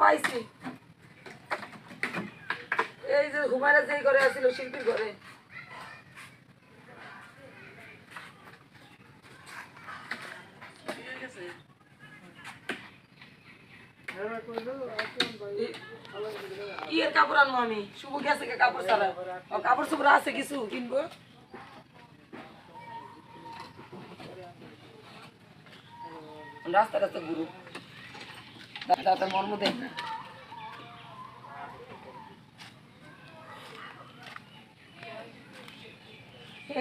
পাইছি। এই যে হুমায়রা যেই ঘরে আছিল শিল্পীর ঘরে। কি এর কাপড় আনবো আমি? শুভ গেছে কাপড় ছাড়া। কাপড় চোপড় আছে কিছু কিনবো। রাস্তা রাস্তা ঘুরু দাদা মর্ম দেখ না।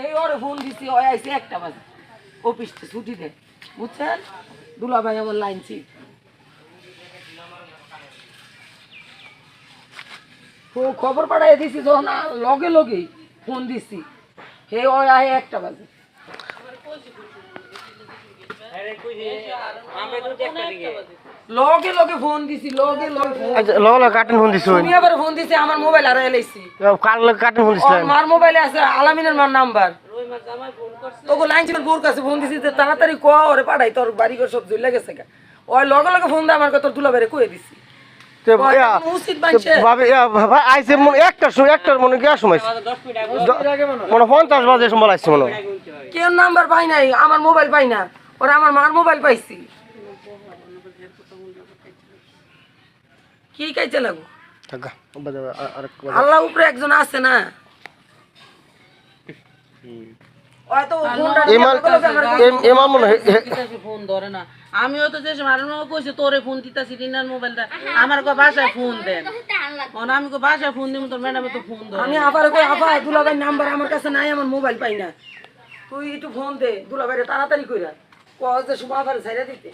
এই ওরে ফোন দিছি ওই আইছে 1টা বাজে অফিসে ছুটি দে বুঝছেন দুলা ভাই আমার লাইন ছিল ও খবর পাঠাই দিছি যখন লগে লগে ফোন দিছি হে ওই আয় 1টা বাজে লগে লগে ফোন দিছি লগে লগে আচ্ছা লগে কাটেন ফোন দিছো তুমি আবার ফোন দিছি আমার মোবাইল হারাই লাইছি কার লগে কাটেন ফোন দিছিলেন আমার মোবাইলে আছে আলামিনের মার নাম্বার রহিমা জামাই ফোন করছে ওগো লাইন ছিল বোর কাছে ফোন দিছি তাড়াতাড়ি ক ওরে পাঠাই তোর বাড়ি ঘর সব জ্বলে গেছে গা ওই লগে লগে ফোন দে আমার তোর দুলাভাইরে কই দিছি উচিত বানছে ভাই আইছে মনে একটার মনে কি সময় মনে 50 বাজে সময় আইছে মনে কেউ নাম্বার পাই নাই আমার মোবাইল পাই না ওরা আমার মার মোবাইল পাইছি কি কাইতে লাগো আল্লাহ উপরে একজন আছে না ফোন ধরে না আমিও তো যে কইছে তোরে ফোন দিতাছি রিনার মোবাইলটা আমার বাসায় ফোন দেন আমি বাসায় ফোন দিব তোর ম্যাডামে তো ফোন ধরে আমি আবার কই আপা দুলাভাই নাম্বার আমার কাছে নাই আমার মোবাইল পাই না তুই একটু ফোন দে দুলাভাইরে তাড়াতাড়ি কইরা কয় যে সময় আবার ছাইরা দিতে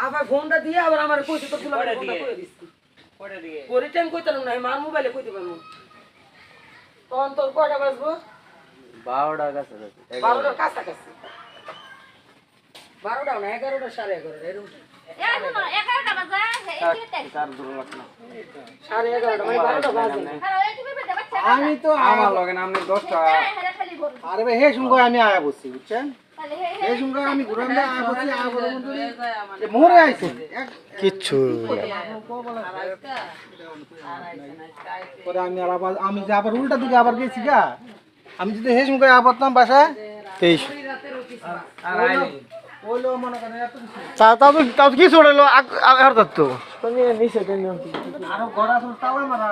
আবার ফোনটা দিয়ে আবার আমার কইছে তো দুলাভাইরে ফোনটা কইরা দিছি কয়টা দিয়ে পরে টাইম কইতাম না মার মোবাইলে কইতে পারবো তখন তোর কয়টা বাজবো 12টা কাছাকাছি 12টার কাছাকাছি 12টা না 11টা 11:30 এরকম 11টা বাজে তার দূর লাগ না 11:30 মানে 12টা বাজে আমি তো আমার লগে নামনে 10টা আরে ভাই হে শুনগো আমি আয়া বসছি বুঝছেন হে শুনগো আমি ঘুরাম না আয়া বসছি আয়া বড় মন্দিরে মোরে আইছে কিচ্ছু পরে আমি যে আবার উল্টা দিকে আবার গেছি গা আমি যদি হে শুনগো আয়া পড়তাম বাসায় 23 আর আইলে ওইলো মনে করেন এত কিছু তাও কি ছড়ালো আর তো আরো গড়া সব তাওয়া মারা